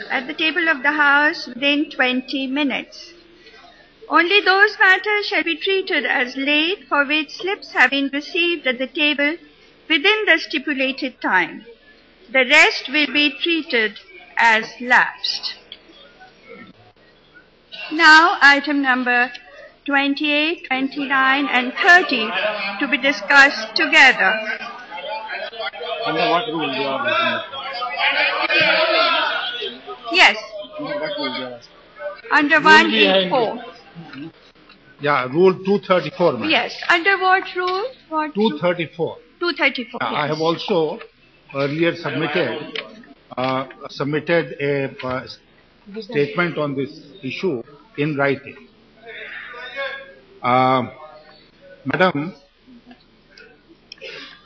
at the table of the House within 20 minutes. Only those matters shall be treated as laid for which slips have been received at the table within the stipulated time. The rest will be treated as lapsed. Now, item number 28, 29, and 30 to be discussed together. Under what rule you are asking? Yes. Under what rule you are asking? Under 184. Yeah, Rule 234, ma'am. Yes. Under what rule? What 234. 234. Yes. I have also earlier submitted a statement on this issue in writing. Madam,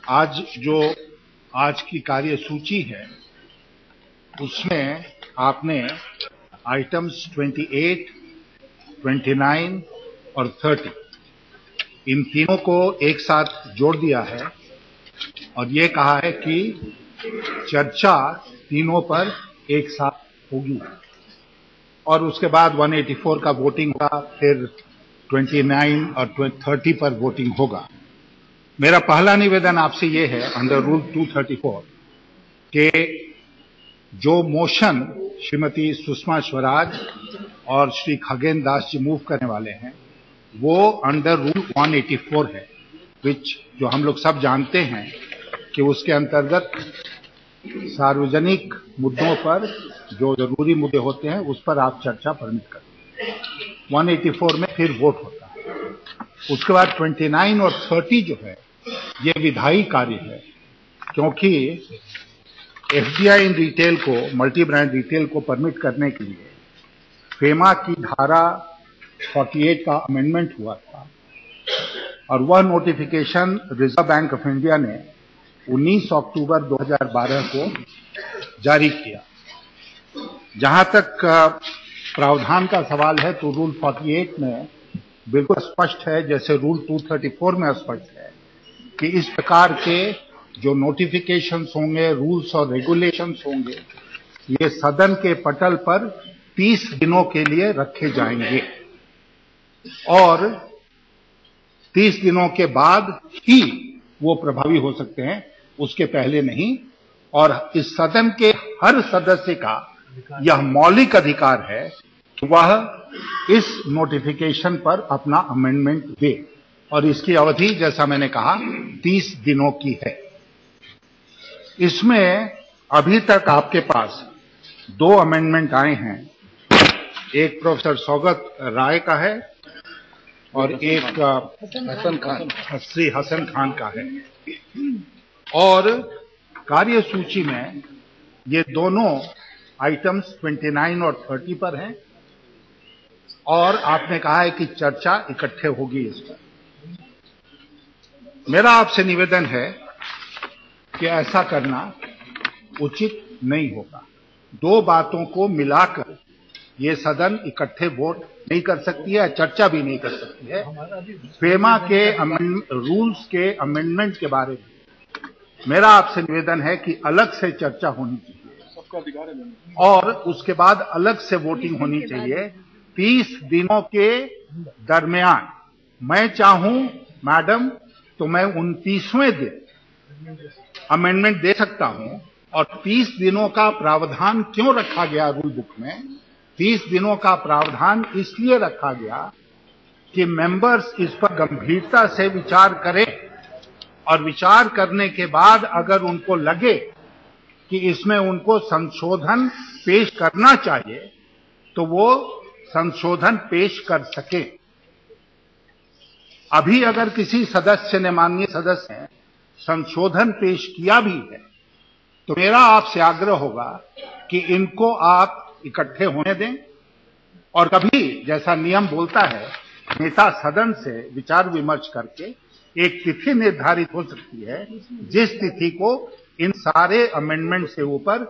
आज की कार्यसूची है, उसमें आपने items 28, 29 और 30 इन तीनों को एक साथ जोड़ दिया है और ये कहा है कि चर्चा तीनों पर एक साथ होगी और उसके बाद 184 का वोटिंग होगा, फिर 29 और 30 पर वोटिंग होगा। मेरा पहला निवेदन आपसे ये है अंडर रूल 234 कि जो मोशन श्रीमती सुषमा स्वराज और श्री खगेन दास जी मूव करने वाले हैं वो अंडर रूल 184 है, जो हम लोग सब जानते हैं कि उसके अंतर्गत सार्वजनिक मुद्दों पर जो जरूरी मुद्दे होते हैं उस पर आप चर्चा परमिट करते हैं। 184 में फिर वोट होता है। उसके बाद 29 और 30 जो है ये विधायी कार्य है, क्योंकि एफडीआई इन रिटेल को, मल्टी ब्रांड रिटेल को परमिट करने के लिए फेमा की धारा 48 का अमेंडमेंट हुआ था और वह notification reserve bank of India ने 19 अक्टूबर 2012 को जारी किया। जहां तक प्रावधान का सवाल है तो रूल 48 में बिल्कुल स्पष्ट है, जैसे रूल 234 में स्पष्ट है कि इस प्रकार के जो नोटिफिकेशंस होंगे, रूल्स और रेगुलेशंस होंगे, ये सदन के पटल पर 30 दिनों के लिए रखे जाएंगे और 30 दिनों के बाद ही वो प्रभावी हो सकते हैं, उसके पहले नहीं। और इस सदन के हर सदस्य का यह मौलिक अधिकार है कि वह इस नोटिफिकेशन पर अपना अमेंडमेंट दे और इसकी अवधि, जैसा मैंने कहा, 30 दिनों की है। इसमें अभी तक आपके पास 2 अमेंडमेंट आए हैं, एक प्रोफेसर सौगत राय का है और एक श्री हसन खान का है और कार्यसूची में ये दोनों आइटम्स 29 और 30 पर हैं और आपने कहा है कि चर्चा इकट्ठे होगी इस पर। मेरा आपसे निवेदन है कि ऐसा करना उचित नहीं होगा। 2 बातों को मिलाकर ये सदन इकट्ठे वोट नहीं कर सकती है, चर्चा भी नहीं कर सकती है। फेमा के रूल्स के अमेंडमेंट के बारे में मेरा आपसे निवेदन है कि अलग से चर्चा होनी चाहिए और उसके बाद अलग से वोटिंग होनी चाहिए 30 दिनों के दरमियान। मैं चाहूं मैडम तो मैं 29वें दिन अमेंडमेंट दे सकता हूं और 30 दिनों का प्रावधान क्यों रखा गया रूल बुक में? 30 दिनों का प्रावधान इसलिए रखा गया कि मेंबर्स इस पर गंभीरता से विचार करें और विचार करने के बाद अगर उनको लगे कि इसमें उनको संशोधन पेश करना चाहिए तो वो संशोधन पेश कर सके। अभी अगर किसी सदस्य ने, माननीय सदस्य ने, संशोधन पेश किया भी है तो मेरा आपसे आग्रह होगा कि इनको आप इकट्ठे होने दें और कभी, जैसा नियम बोलता है, नेता सदन से विचार विमर्श करके एक तिथि निर्धारित हो सकती है जिस तिथि को इन सारे अमेंडमेंट से ऊपर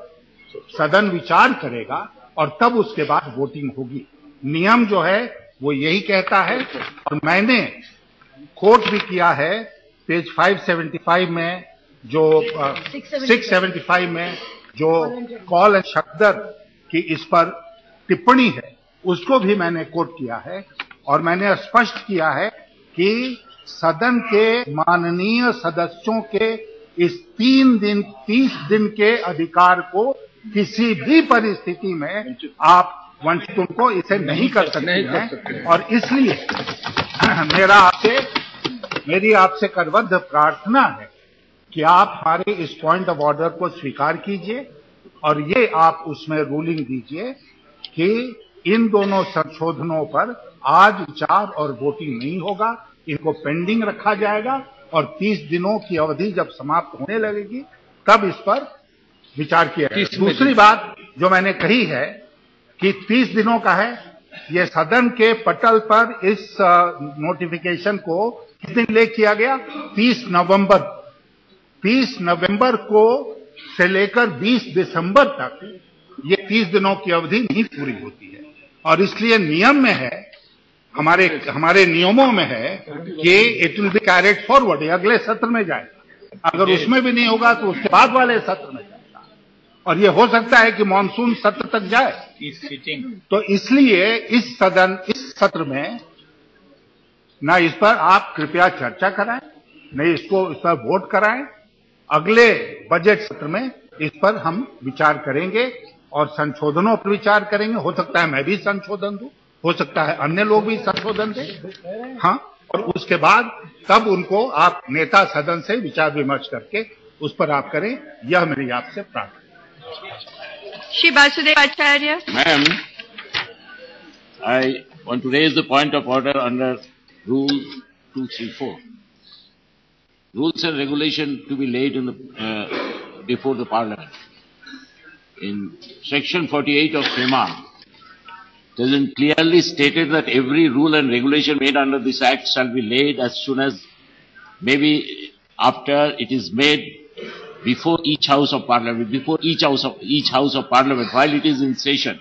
सदन विचार करेगा और तब उसके बाद वोटिंग होगी। नियम जो है वो यही कहता है और मैंने कोट भी किया है पेज 575 में, जो 675 में जो कॉल एंड शक्दर कि इस पर टिप्पणी है उसको भी मैंने कोट किया है और मैंने स्पष्ट किया है कि सदन के माननीय सदस्यों के इस 30 दिन के अधिकार को किसी भी परिस्थिति में आप वंचित उनको इसे नहीं कर सकते हैं और इसलिए मेरी आपसे करबद्ध प्रार्थना है कि आप हमारे इस पॉइंट ऑफ ऑर्डर को स्वीकार कीजिए और ये आप उसमें रूलिंग दीजिए कि इन दोनों संशोधनों पर आज विचार और वोटिंग नहीं होगा, इनको पेंडिंग रखा जाएगा और 30 दिनों की अवधि जब समाप्त होने लगेगी तब इस पर विचार किया जाएगा। दूसरी बात जो मैंने कही है कि 30 दिनों का है, ये सदन के पटल पर इस नोटिफिकेशन को किस दिन ले किया गया? 30 नवंबर को से लेकर 20 दिसंबर तक ये 30 दिनों की अवधि नहीं पूरी होती है और इसलिए नियम में है, हमारे नियमों में है कि it will be carried forward, अगले सत्र में जाएगा। अगर उसमें भी नहीं होगा तो उसके बाद वाले सत्र में जाएगा और ये हो सकता है कि मानसून सत्र तक जाए। तो इसलिए इस सत्र में ना इस पर आप कृपया चर्चा कराएं, न इस पर वोट कराएं। अगले बजट सत्र में इस पर हम विचार करेंगे और संशोधनों पर विचार करेंगे। हो सकता है मैं भी संशोधन दूं, हो सकता है अन्य लोग भी संशोधन दें, हाँ, और उसके बाद तब उनको आप नेता सदन से विचार विमर्श करके उस पर आप करें, यह मेरी आपसे प्रार्थना। श्री वासुदेव आचार्य। Ma'am, I want to raise the point of order under Rule 234. Rules and regulation to be laid in before the Parliament. In Section 48 of FEMA, it is clearly stated that every rule and regulation made under this Act shall be laid as soon as, maybe after it is made, before each House of Parliament, before each House of Parliament, while it is in session,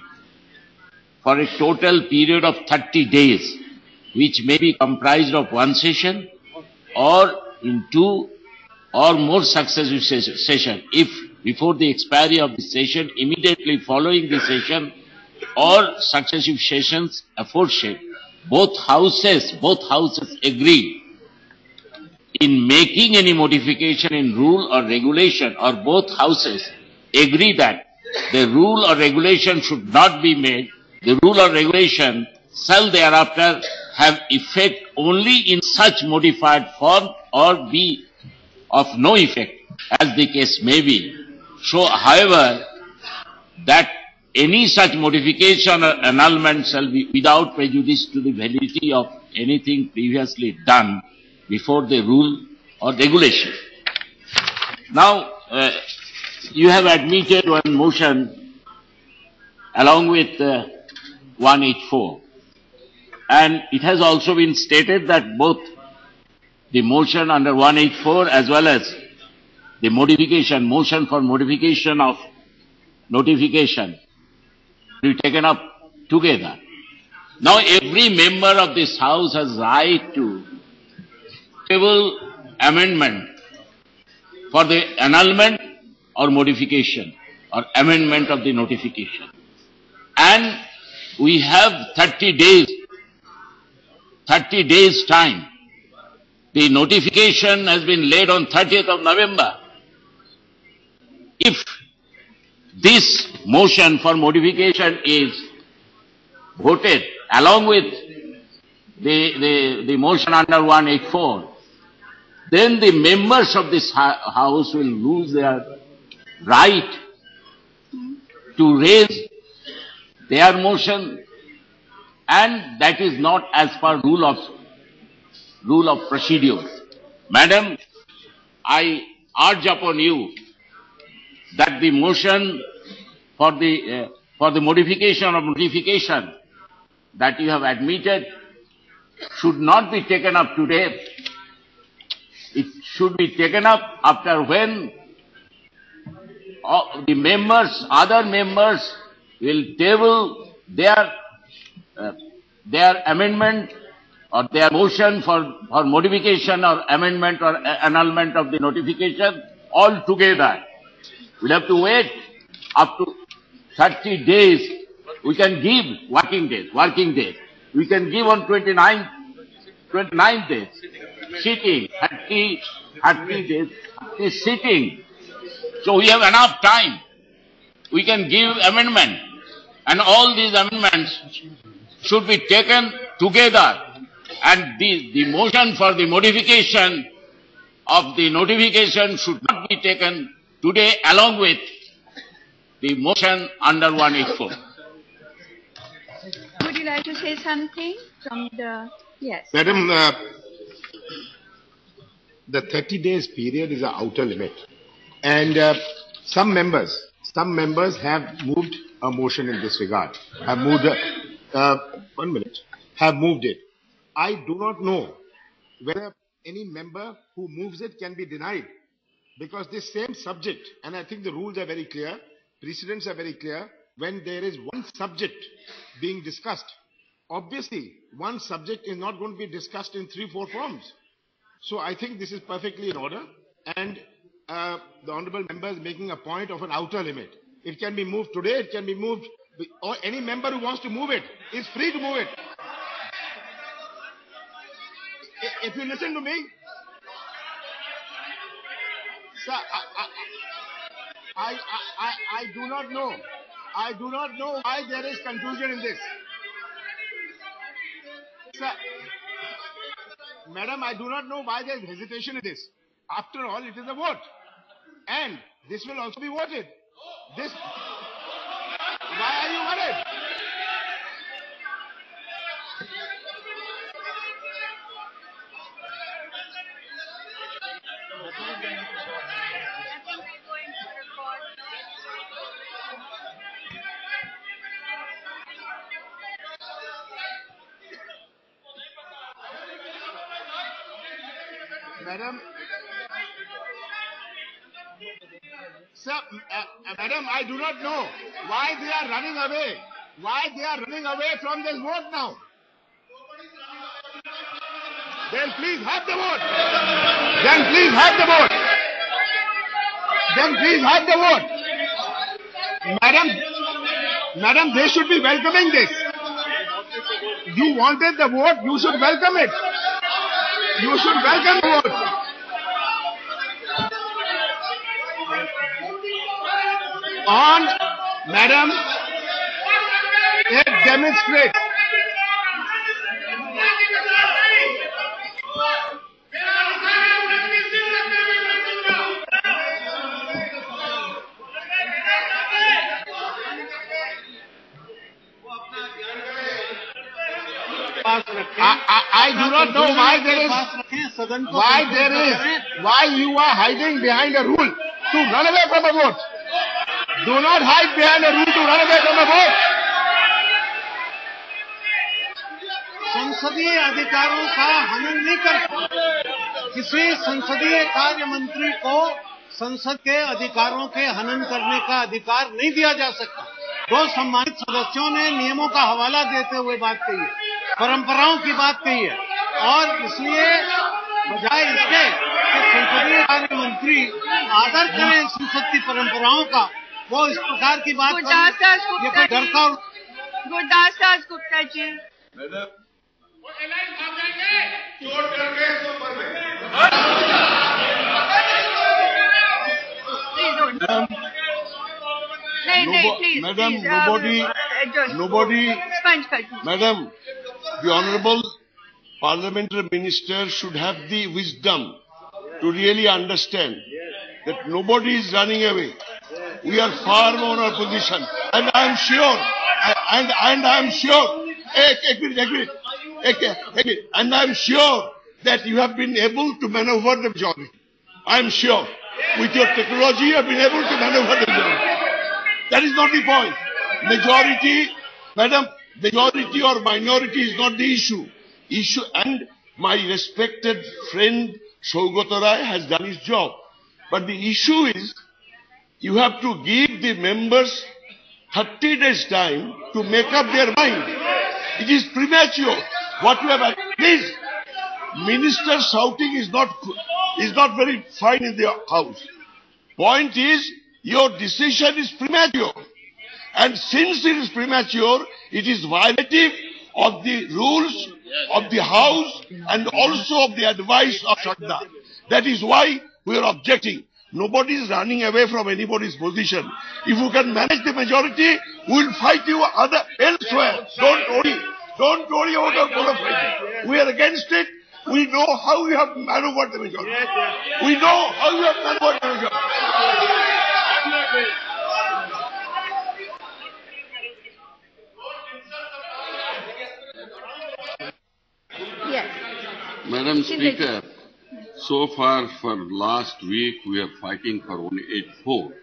for a total period of 30 days, which may be comprised of one session or in 2 or more successive sessions, if before the expiry of the session, immediately following the session, or successive sessions aforesaid, both houses agree in making any modification in rule or regulation, or both houses agree that the rule or regulation should not be made, the rule or regulation shall thereafter have effect only in such modified form or be of no effect, as the case may be. So, however, that any such modification or annulment shall be without prejudice to the validity of anything previously done before the rule or regulation. Now, you have admitted one motion along with 184. And it has also been stated that both the motion under 184 as well as the motion for modification of notification will be taken up together. Now every member of this House has right to table amendment for the annulment or modification or amendment of the notification. And we have 30 days time. The notification has been laid on 30th of November. If this motion for modification is voted along with the motion under 184, then the members of this House will lose their right to raise their motion, and that is not as per rule of procedure. Madam, I urge upon you that the motion for the modification of notification that you have admitted should not be taken up today. It should be taken up after when the other members will table their amendment or their motion for modification or amendment or annulment of the notification all together. We'll have to wait up to 30 days, we can give working days. We can give on 29 days, sitting, 30 days is sitting. So we have enough time. We can give amendment, and all these amendments should be taken together, and the motion for the modification of the notification should not be taken today along with the motion under 184. Would you like to say something from the... Yes. Madam, the 30 days period is an outer limit. And some members have moved a motion in this regard, have moved it. I do not know whether any member who moves it can be denied, because this same subject, and I think the rules are very clear, precedents are very clear, when there is one subject being discussed, obviously one subject is not going to be discussed in 3-4 forms. So I think this is perfectly in order, and the honourable member is making a point of an outer limit. It can be moved today, it can be moved, or any member who wants to move it is free to move it. If you listen to me, sir, I do not know. I do not know why there is confusion in this. Sir, Madam, I do not know why there is hesitation in this. After all, it is a vote. And this will also be voted. This. Why are you worried? Madam, sir, Madam, I do not know why they are running away. Why they are running away from this vote now? Then please have the vote. Then please have the vote. Then please have the vote. Madam, they should be welcoming this. You wanted the vote, you should welcome it. You should welcome the vote. On, Madam, it demonstrates. I do not know why why you are hiding behind a rule to run away from a vote. Do not hide behind a rule to run away from a vote. संसदीय अधिकारों का हनन नहीं करता। किसी संसदीय कार्य मंत्री को संसद के अधिकारों के हनन करने का अधिकार नहीं दिया जा सकता। दो सम्मानित सदस्यों ने नियमों का हवाला देते हुए बात कही है, परंपराओं की बात कही है, और इसलिए बजाय इसके कि संसदीय कार्य मंत्री आदर करें संसद की परंपराओं का, वो इस प्रकार की बात डरता। Gurdas Das Gupta ji, Madam, the Honourable Parliamentary Minister should have the wisdom to really understand that nobody is running away. We are firm on our position, and I am sure, and I am sure, and I am sure that you have been able to maneuver the majority. I am sure, with your technology, you have been able to maneuver the majority. That is not the point. Majority, Madam, majority or minority is not the issue. And my respected friend Saugata Rai has done his job. But the issue is, you have to give the members 30 days time to make up their mind. It is premature. What you have, please, minister shouting is not very fine in the house. Point is, your decision is premature. And since it is premature, it is violative of the rules of the House and also of the advice of Shraddha. That is why we are objecting. Nobody is running away from anybody's position. If you can manage the majority, we will fight you elsewhere. Don't worry about our code of fighting. We are against it. We know how you have maneuvered the majority. We know how you have maneuvered the majority. Yes. Madam Speaker, so far for last week we are fighting for 184.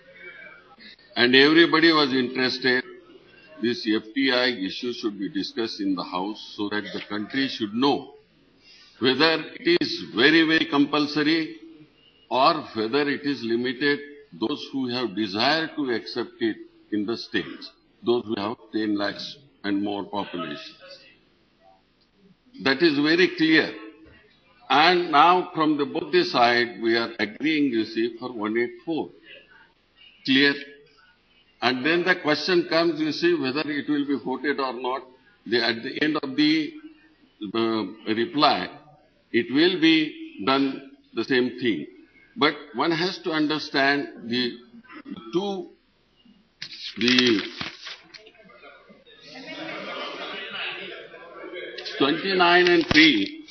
And everybody was interested this FTI issue should be discussed in the House so that the country should know whether it is very, very compulsory or whether it is limited those who have desire to accept it in the states, those who have 10 lakhs and more population. That is very clear. And now from the both the side, we are agreeing, you see, for 184. Clear? And then the question comes, you see, whether it will be voted or not. At the end of the reply, it will be done the same thing. But one has to understand the 29 and 3,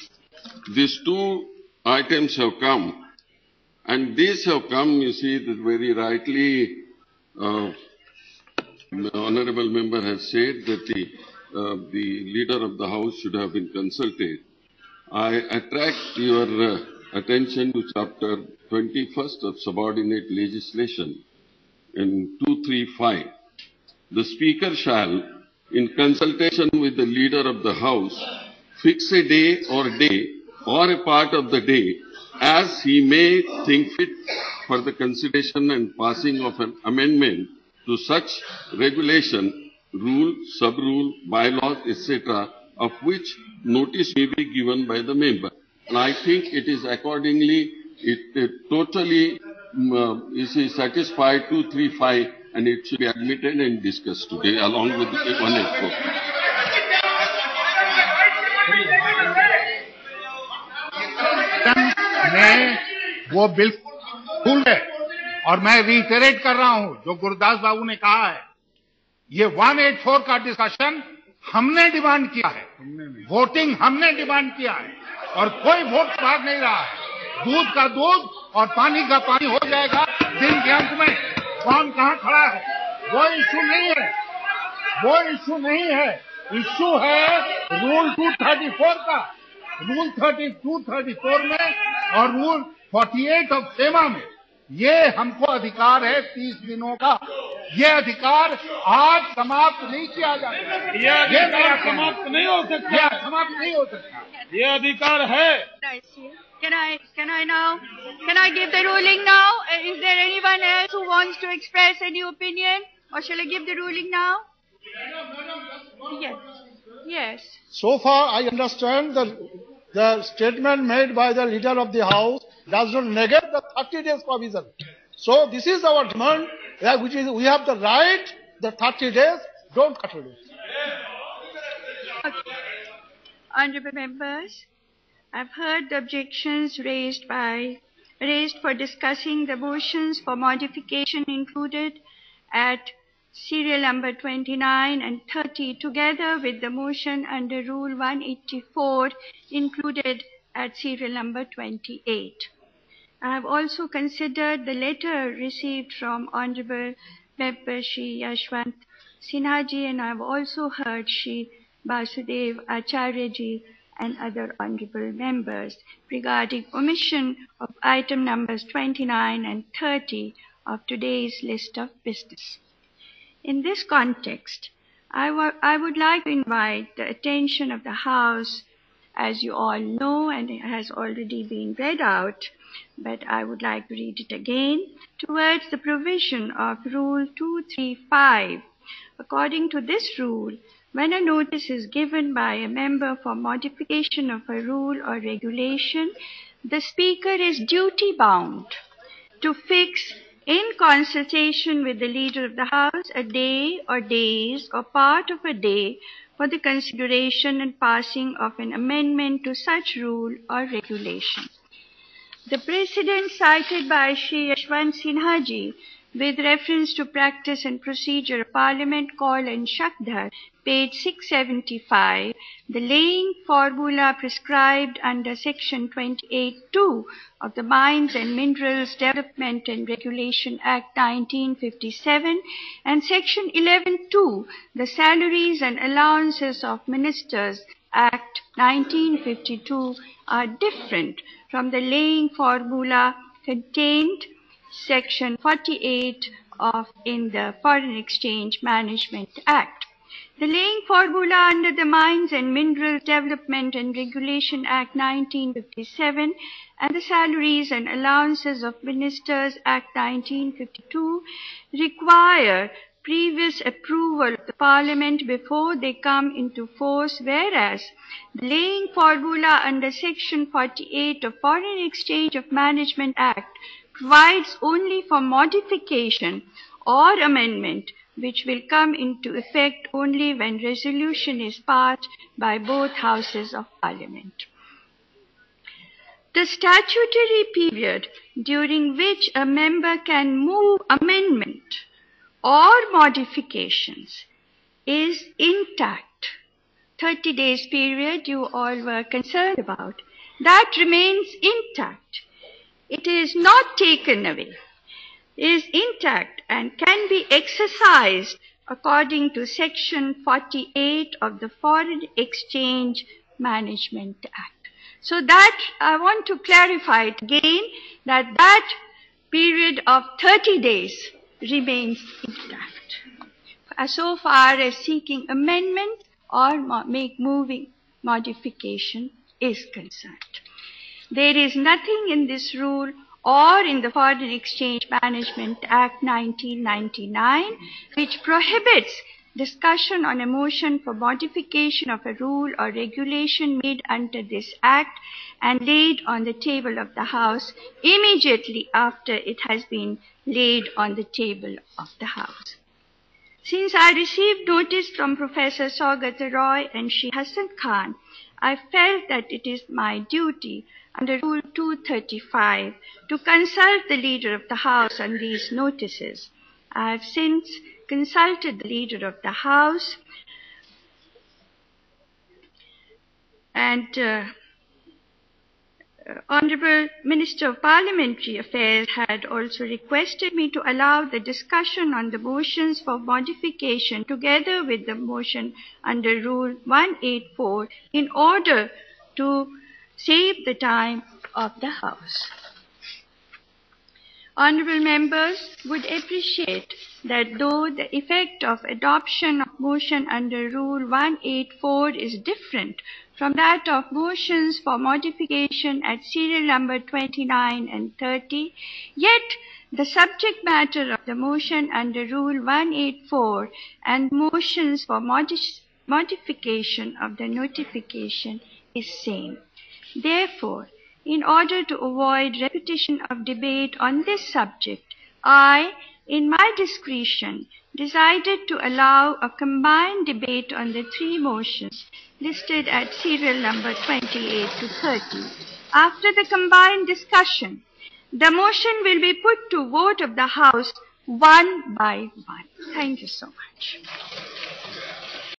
these two items have come. And these have come, you see, that very rightly, the Honourable Member has said that the Leader of the House should have been consulted. I attract your attention to Chapter 21st of Subordinate Legislation in 235. The Speaker shall, in consultation with the Leader of the House, fix a day or a part of the day as he may think fit for the consideration and passing of an amendment to such regulation, rule, sub-rule, bylaws, etc., of which notice may be given by the member. And I think it is accordingly, it totally is satisfied 235 and it should be admitted and discussed today along with the 184. में वो बिल्कुल है और मैं रिटरेट कर रहा हूं जो गुरदास बाबू ने कहा है, ये 184 का डिस्कशन हमने डिमांड किया है, वोटिंग हमने डिमांड किया है और कोई वोट भाग नहीं रहा है। दूध का दूध और पानी का पानी हो जाएगा दिन के अंत में। कौन कहां खड़ा है वो इश्यू नहीं है, वो इश्यू नहीं है। इश्यू है रूल 234 का, रूल 234 में और रूल 48 ऑफ सेमा में। ये हमको अधिकार है 30 दिनों का। ये अधिकार आज समाप्त नहीं किया जाएगा। ये अधिकार समाप्त नहीं हो सकता। ये समाप्त नहीं हो सकता। ये अधिकार है। Can I give the ruling now? Is there anyone else who wants to express any opinion, or shall I give the ruling now? Yes. So far, I understand the statement made by the Leader of the House does not negate the 30 days provision. So this is our demand, which is we have the right, the 30 days, don't cut it. Okay. Honourable members, I've heard the objections raised for discussing the motions for modification included at serial number 29 and 30 together with the motion under Rule 184 included at serial number 28. I have also considered the letter received from Honourable Member Shri Yashwant Sinhaji, and I have also heard Shri Basudev Acharyaji and other honourable members regarding omission of item numbers 29 and 30 of today's list of business. In this context, I would like to invite the attention of the House, as you all know, and it has already been read out, but I would like to read it again, towards the provision of Rule 235. According to this rule, when a notice is given by a member for modification of a rule or regulation, the Speaker is duty-bound to fix in consultation with the Leader of the House, a day or days or part of a day for the consideration and passing of an amendment to such rule or regulation. The precedent cited by Shri Yashwant Sinha Ji with reference to practice and procedure of Parliament, Kaul and Shakdhar, page 675, the laying formula prescribed under section 28(2) of the Mines and Minerals Development and Regulation Act 1957 and section 11(2), the Salaries and Allowances of Ministers Act 1952 are different from the laying formula contained section 48 in the Foreign Exchange Management Act. The laying formula under the Mines and Minerals Development and Regulation Act 1957 and the Salaries and Allowances of Ministers Act 1952 require previous approval of the Parliament before they come into force, whereas the laying formula under section 48 of Foreign Exchange of Management Act provides only for modification or amendment which will come into effect only when resolution is passed by both houses of Parliament. The statutory period during which a member can move amendment or modifications is intact. 30 days period you all were concerned about. That remains intact. It is not taken away. It is intact and can be exercised according to section 48 of the Foreign Exchange Management Act. So that I want to clarify it again, that period of 30 days remains intact so far as seeking amendment or moving modification is concerned. There is nothing in this rule or in the Foreign Exchange Management Act 1999 which prohibits discussion on a motion for modification of a rule or regulation made under this Act and laid on the table of the House immediately after it has been laid on the table of the House. Since I received notice from Professor Saugata Roy and Shri Hassan Khan, I felt that it is my duty under Rule 235 to consult the Leader of the House on these notices. I have since consulted the Leader of the House and Honorable Minister of Parliamentary Affairs had also requested me to allow the discussion on the motions for modification together with the motion under Rule 184 in order to save the time of the House. Honorable members would appreciate that though the effect of adoption of motion under Rule 184 is different from that of motions for modification at serial number 29 and 30, yet the subject matter of the motion under Rule 184 and motions for modification of the notification is same. Therefore, in order to avoid repetition of debate on this subject, I, in my discretion, decided to allow a combined debate on the three motions listed at serial number 28 to 30. After the combined discussion, the motion will be put to vote of the House one by one. Thank you so much.